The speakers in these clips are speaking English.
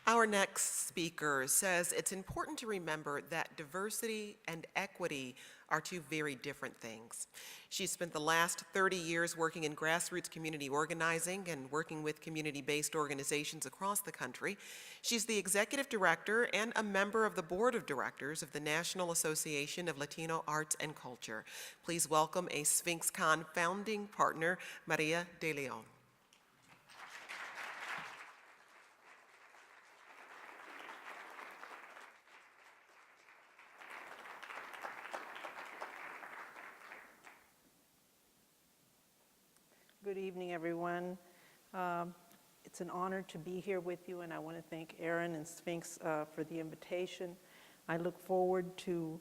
Our next speaker says it's important to remember that diversity and equity are two very different things. She spent the last 30 years working in grassroots community organizing and working with community-based organizations across the country. She's the executive director and a member of the board of directors of the National Association of Latino Arts and Culture. Please welcome a SphinxCon founding partner, María De Leon. Good evening, everyone. It's an honor to be here with you, and I want to thank Aaron and Sphinx for the invitation. I look forward to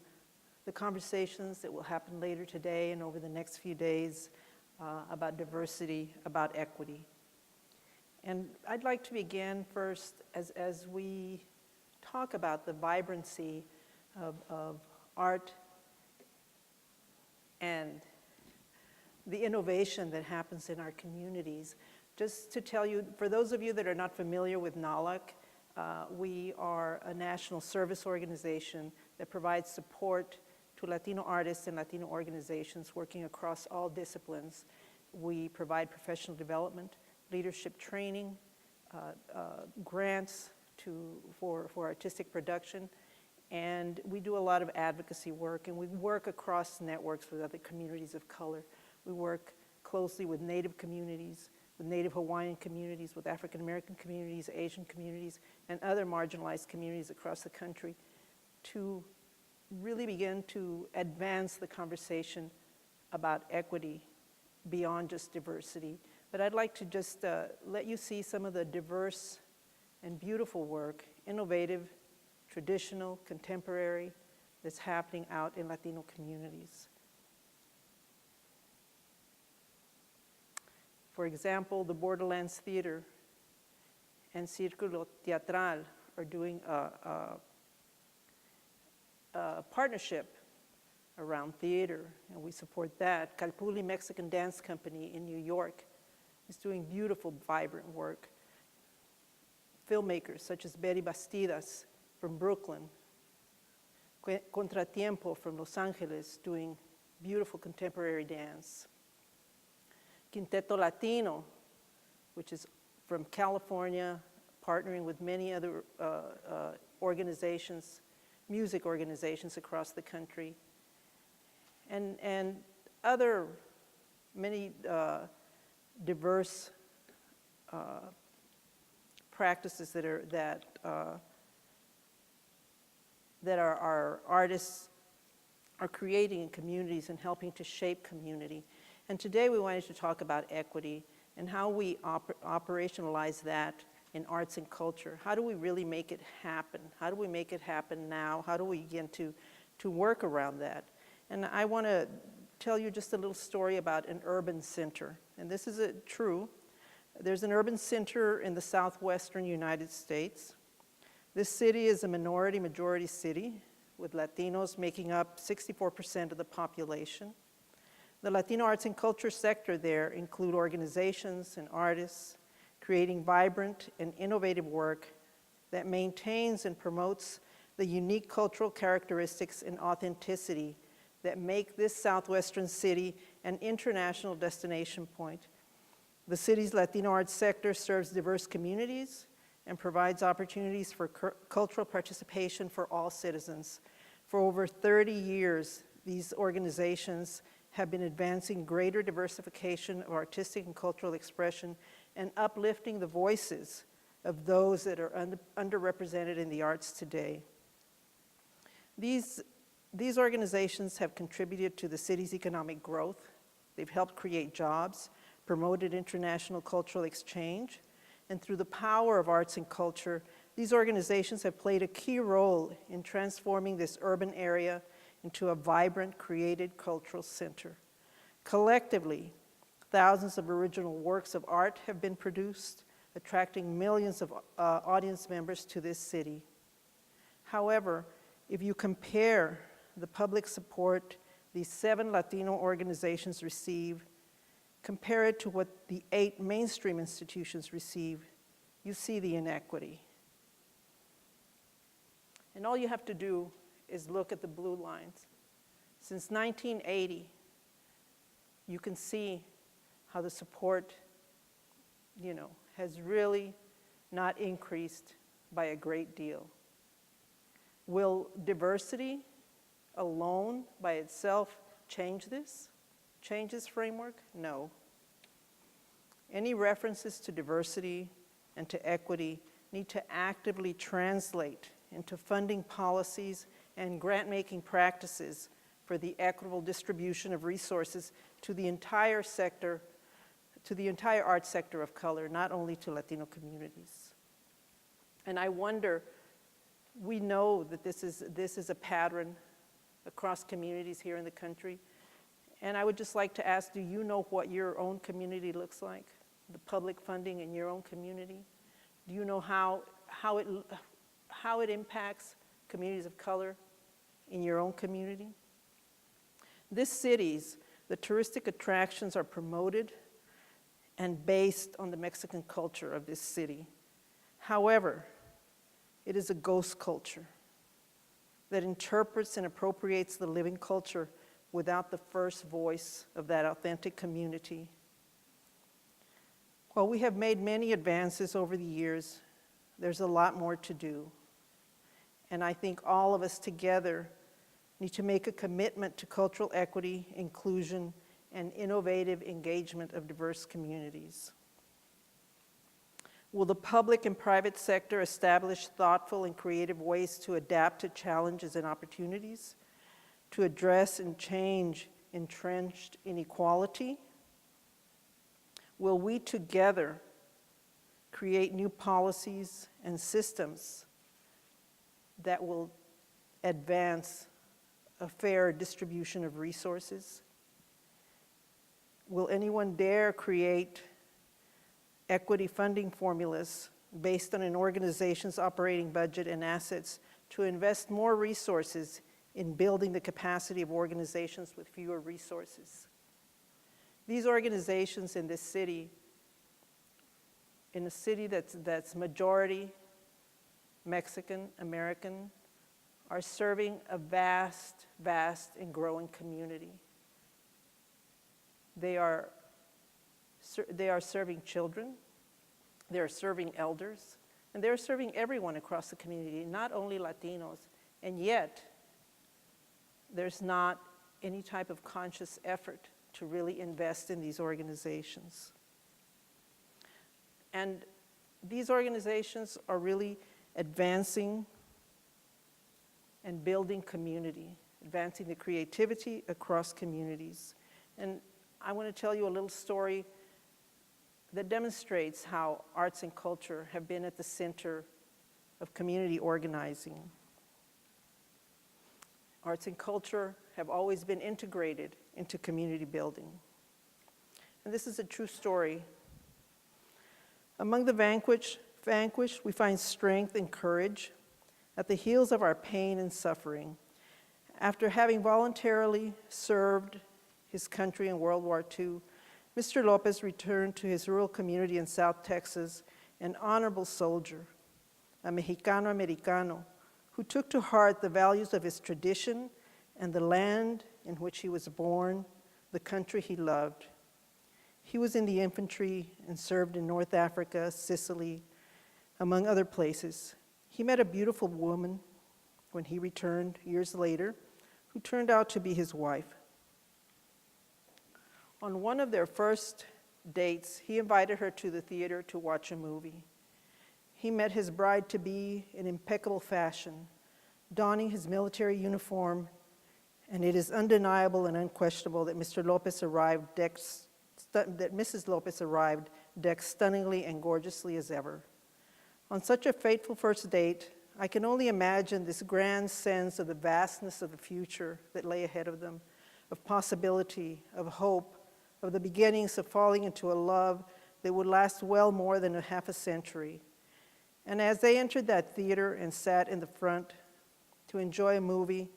the conversations that will happen later today and over the next few days about diversity, about equity. And I'd like to begin first as we talk about the vibrancy of art and the innovation that happens in our communities. Just to tell you, for those of you that are not familiar with NALAC, we are a national service organization that provides support to Latino artists and Latino organizations working across all disciplines. We provide professional development, leadership training, grants for artistic production, and we do a lot of advocacy work, and we work across networks with other communities of color. We work closely with Native communities, with Native Hawaiian communities, with African American communities, Asian communities, and other marginalized communities across the country to really begin to advance the conversation about equity beyond just diversity. But I'd like to just let you see some of the diverse and beautiful work, innovative, traditional, contemporary, that's happening out in Latino communities. For example, the Borderlands Theater and Círculo Teatral are doing a partnership around theater, and we support that. Calpulli Mexican Dance Company in New York is doing beautiful, vibrant work. Filmmakers such as Betty Bastidas from Brooklyn, Contratiempo from Los Angeles doing beautiful contemporary dance. Quinteto Latino, which is from California, partnering with many other organizations, music organizations across the country, and other many diverse practices that our artists are creating in communities and helping to shape community. And today we wanted to talk about equity and how we operationalize that in arts and culture. How do we really make it happen? How do we make it happen now? How do we begin to work around that? And I want to tell you just a little story about an urban center. And this is true. There's an urban center in the southwestern United States. This city is a majority city with Latinos making up 64% of the population. The Latino arts and culture sector there include organizations and artists creating vibrant and innovative work that maintains and promotes the unique cultural characteristics and authenticity that make this southwestern city an international destination point. The city's Latino arts sector serves diverse communities and provides opportunities for cultural participation for all citizens. For over 30 years, these organizations have been advancing greater diversification of artistic and cultural expression and uplifting the voices of those that are underrepresented in the arts today. These organizations have contributed to the city's economic growth. They've helped create jobs, promoted international cultural exchange, and through the power of arts and culture, these organizations have played a key role in transforming this urban area into a vibrant, created cultural center. Collectively, thousands of original works of art have been produced, attracting millions of audience members to this city. However, if you compare the public support these 7 Latino organizations receive, compare it to what the 8 mainstream institutions receive, you see the inequity. And all you have to do is look at the blue lines. Since 1980, you can see how the support, has really not increased by a great deal. Will diversity alone by itself change this framework? No. Any references to diversity and to equity need to actively translate into funding policies and grant-making practices for the equitable distribution of resources to the entire sector, to the entire art sector of color, not only to Latino communities. And I wonder, we know that this is a pattern across communities here in the country. And I would just like to ask, do you know what your own community looks like? The public funding in your own community? Do you know how it impacts communities of color in your own community? This city's, the touristic attractions are promoted and based on the Mexican culture of this city. However, it is a ghost culture that interprets and appropriates the living culture without the first voice of that authentic community. While we have made many advances over the years, there's a lot more to do. And I think all of us together need to make a commitment to cultural equity, inclusion, and innovative engagement of diverse communities. Will the public and private sector establish thoughtful and creative ways to adapt to challenges and opportunities, to address and change entrenched inequality? Will we together create new policies and systems that will advance a fair distribution of resources? Will anyone dare create equity funding formulas based on an organization's operating budget and assets to invest more resources in building the capacity of organizations with fewer resources? These organizations in this city, in a city that's majority Mexican American, are serving a vast, vast and growing community. They are serving children, they are serving elders, and they're serving everyone across the community, not only Latinos. And yet, there's not any type of conscious effort to really invest in these organizations. And these organizations are really advancing and building community, advancing the creativity across communities. And I want to tell you a little story that demonstrates how arts and culture have been at the center of community organizing. Arts and culture have always been integrated into community building. And this is a true story. Among the vanquished, we find strength and courage at the heels of our pain and suffering. After having voluntarily served his country in World War II, Mr. Lopez returned to his rural community in South Texas, an honorable soldier, a Mexicano-Americano, who took to heart the values of his tradition and the land in which he was born, the country he loved. He was in the infantry and served in North Africa, Sicily, among other places. He met a beautiful woman when he returned years later, who turned out to be his wife. On one of their first dates, he invited her to the theater to watch a movie. He met his bride-to-be in impeccable fashion, donning his military uniform, and it is undeniable and unquestionable that Mrs. Lopez arrived decked stunningly and gorgeously as ever. On such a fateful first date, I can only imagine this grand sense of the vastness of the future that lay ahead of them, of possibility, of hope, of the beginnings of falling into a love that would last well more than a half a century. And as they entered that theater and sat in the front to enjoy a movie,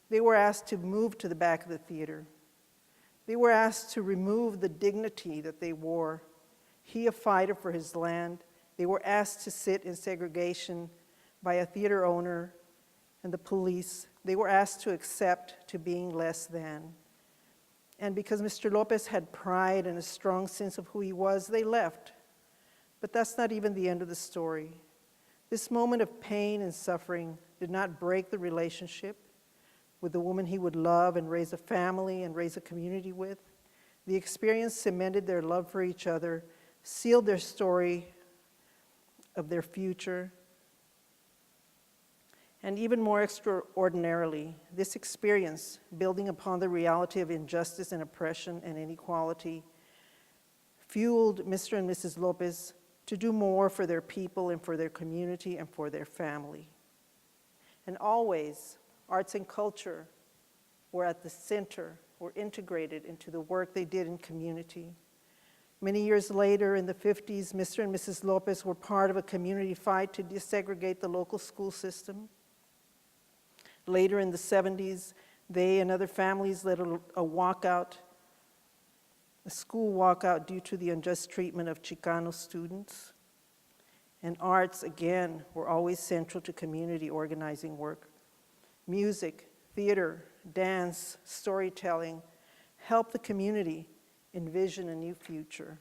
they were asked to move to the back of the theater. They were asked to remove the dignity that they wore. He, a fighter for his land, they were asked to sit in segregation by a theater owner and the police, they were asked to accept to being less than. And because Mr. Lopez had pride and a strong sense of who he was, they left. But that's not even the end of the story. This moment of pain and suffering did not break the relationship with the woman he would love and raise a family and raise a community with. The experience cemented their love for each other, sealed their story of their future. And even more extraordinarily, this experience, building upon the reality of injustice and oppression and inequality, fueled Mr. and Mrs. Lopez to do more for their people and for their community and for their family. And always, arts and culture were at the center, were integrated into the work they did in community. Many years later, in the 50s, Mr. and Mrs. Lopez were part of a community fight to desegregate the local school system. Later in the 70s, they and other families led a walkout, a school walkout due to the unjust treatment of Chicano students. And arts, again, were always central to community organizing work. Music, theater, dance, storytelling helped the community envision a new future.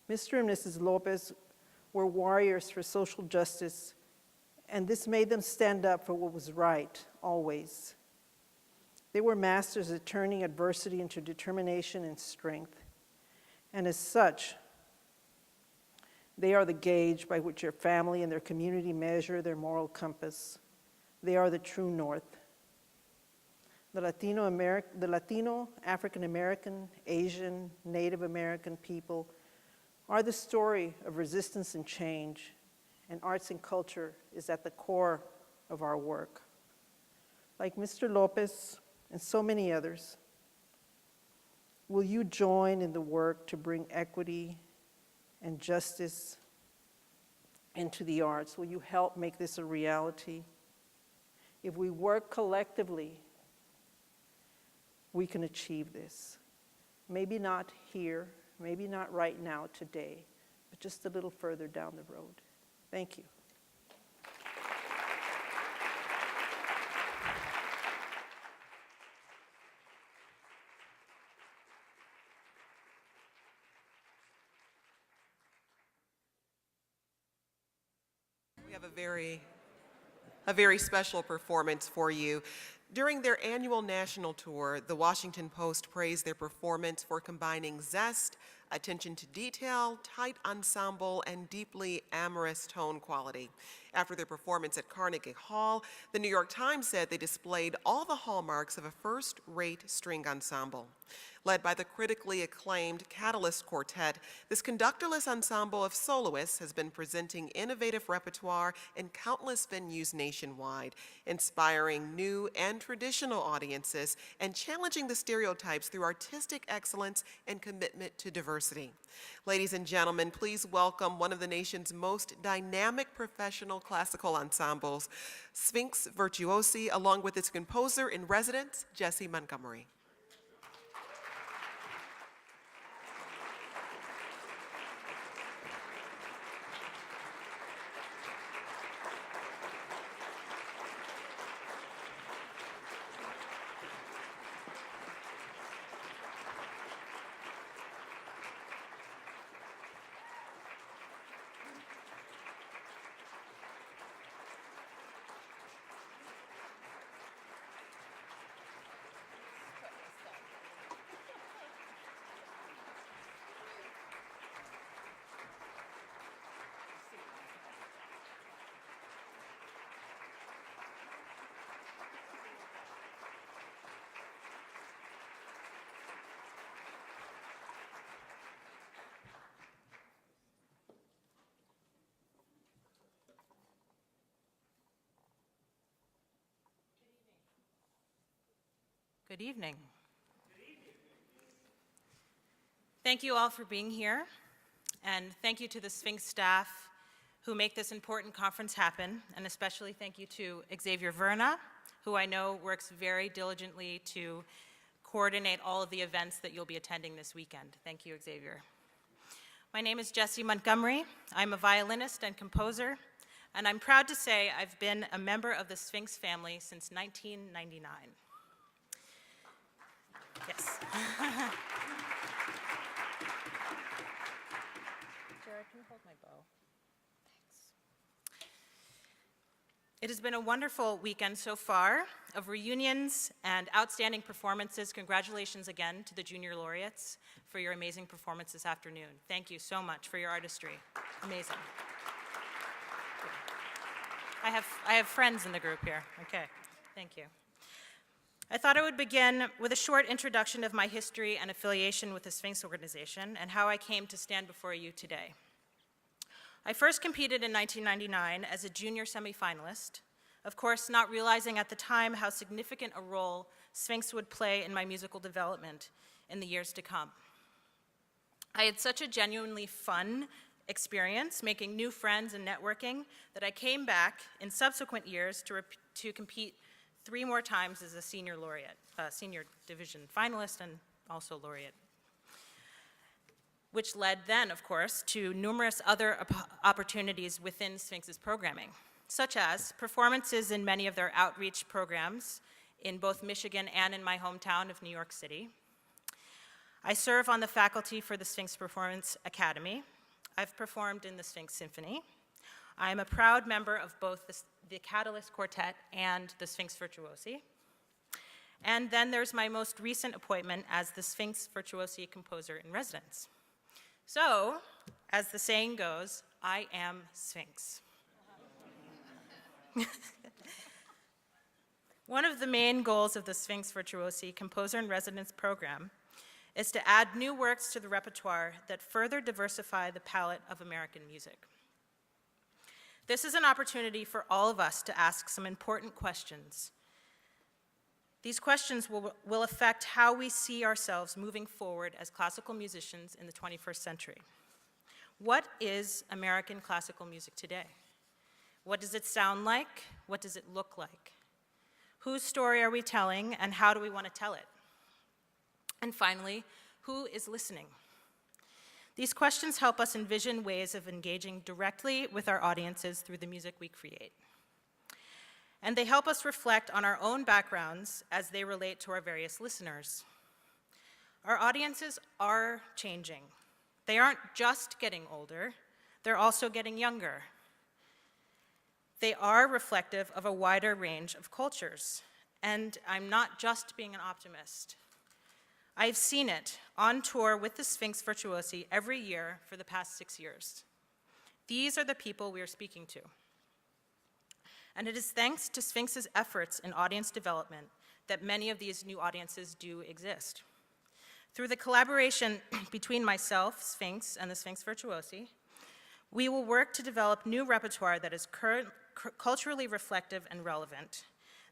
Mr. and Mrs. Lopez were warriors for social justice, and this made them stand up for what was right, always. They were masters at turning adversity into determination and strength. And as such, they are the gauge by which your family and their community measure their moral compass. They are the true north. The Latino, African American, Asian, Native American people are the story of resistance and change, and arts and culture is at the core of our work. Like Mr. Lopez and so many others, will you join in the work to bring equity and justice into the arts? Will you help make this a reality? If we work collectively, we can achieve this. Maybe not here, maybe not right now, today, but just a little further down the road. Thank you. We have a very special performance for you. During their annual national tour, the Washington Post praised their performance for combining zest, attention to detail, tight ensemble, and deeply amorous tone quality. After their performance at Carnegie Hall, the New York Times said they displayed all the hallmarks of a first-rate string ensemble. Led by the critically acclaimed Catalyst Quartet, this conductorless ensemble of soloists has been presenting innovative repertoire in countless venues nationwide, inspiring new and traditional audiences and challenging the stereotypes through artistic excellence and commitment to diversity. Ladies and gentlemen, please welcome one of the nation's most dynamic professional classical ensembles, Sphinx Virtuosi, along with its composer in residence, Jessie Montgomery. Good evening. Thank you all for being here, and thank you to the Sphinx staff who make this important conference happen, and especially thank you to Xavier Verna, who I know works very diligently to coordinate all of the events that you'll be attending this weekend. Thank you, Xavier. My name is Jessie Montgomery. I'm a violinist and composer. And I'm proud to say I've been a member of the Sphinx family since 1999. Yes. Jared, can you hold my bow? Thanks. It has been a wonderful weekend so far of reunions and outstanding performances. Congratulations again to the junior laureates for your amazing performance this afternoon. Thank you so much for your artistry. Amazing. I have friends in the group here. Okay, thank you. I thought I would begin with a short introduction of my history and affiliation with the Sphinx organization and how I came to stand before you today. I first competed in 1999 as a junior semifinalist, of course not realizing at the time how significant a role Sphinx would play in my musical development in the years to come. I had such a genuinely fun experience making new friends and networking that I came back in subsequent years to compete 3 more times as a senior laureate, senior division finalist and also laureate, which led then, of course, to numerous other opportunities within Sphinx's programming, such as performances in many of their outreach programs in both Michigan and in my hometown of New York City. I serve on the faculty for the Sphinx Performance Academy. I've performed in the Sphinx Symphony. I am a proud member of both the Catalyst Quartet and the Sphinx Virtuosi. And then there's my most recent appointment as the Sphinx Virtuosi Composer in Residence. So, as the saying goes, I am Sphinx. One of the main goals of the Sphinx Virtuosi Composer in Residence program is to add new works to the repertoire that further diversify the palette of American music. This is an opportunity for all of us to ask some important questions. These questions will affect how we see ourselves moving forward as classical musicians in the 21st century. What is American classical music today? What does it sound like? What does it look like? Whose story are we telling, and how do we want to tell it? And finally, who is listening? These questions help us envision ways of engaging directly with our audiences through the music we create. And they help us reflect on our own backgrounds as they relate to our various listeners. Our audiences are changing. They aren't just getting older, they're also getting younger. They are reflective of a wider range of cultures. And I'm not just being an optimist. I've seen it on tour with the Sphinx Virtuosi every year for the past 6 years. These are the people we are speaking to. And it is thanks to Sphinx's efforts in audience development that many of these new audiences do exist. Through the collaboration between myself, Sphinx, and the Sphinx Virtuosi, we will work to develop new repertoire that is culturally reflective and relevant,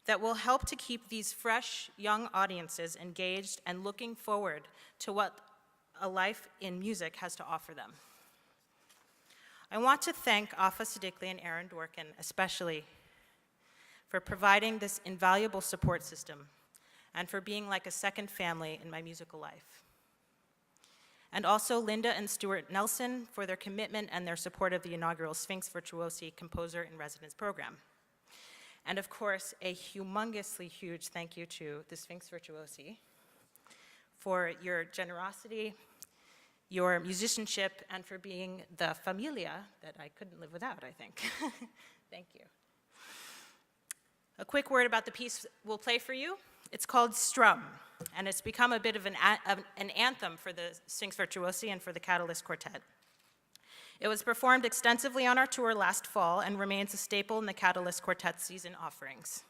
that will help to keep these fresh, young audiences engaged and looking forward to what a life in music has to offer them. I want to thank Afa Siddiqui and Aaron Dworkin especially for providing this invaluable support system and for being like a second family in my musical life. And also Linda and Stuart Nelson for their commitment and their support of the inaugural Sphinx Virtuosi Composer in Residence program. And of course, a humongously huge thank you to the Sphinx Virtuosi for your generosity, your musicianship, and for being the familia that I couldn't live without, I think. Thank you. A quick word about the piece we'll play for you. It's called Strum, and it's become a bit of an anthem for the Sphinx Virtuosi and for the Catalyst Quartet. It was performed extensively on our tour last fall and remains a staple in the Catalyst Quartet season offerings.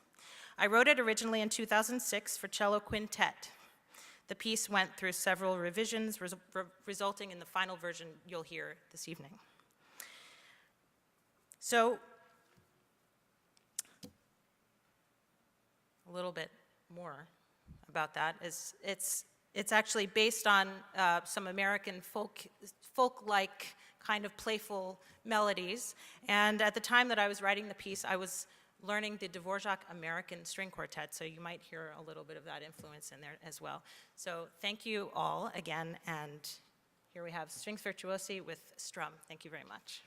I wrote it originally in 2006 for cello quintet. The piece went through several revisions, resulting in the final version you'll hear this evening. So, a little bit more about that is it's actually based on some American folk-like kind of playful melodies. And at the time that I was writing the piece, I was learning the Dvorak American String Quartet, so you might hear a little bit of that influence in there as well. So thank you all again, and here we have Sphinx Virtuosi with Strum. Thank you very much.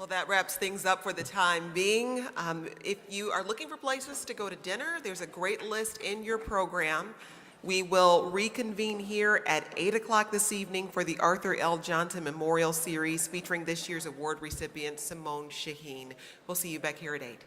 Well, that wraps things up for the time being. If you are looking for places to go to dinner, there's a great list in your program. We will reconvene here at 8 o'clock this evening for the Arthur L. Johnson Memorial Series featuring this year's award recipient, Simone Shaheen. We'll see you back here at 8.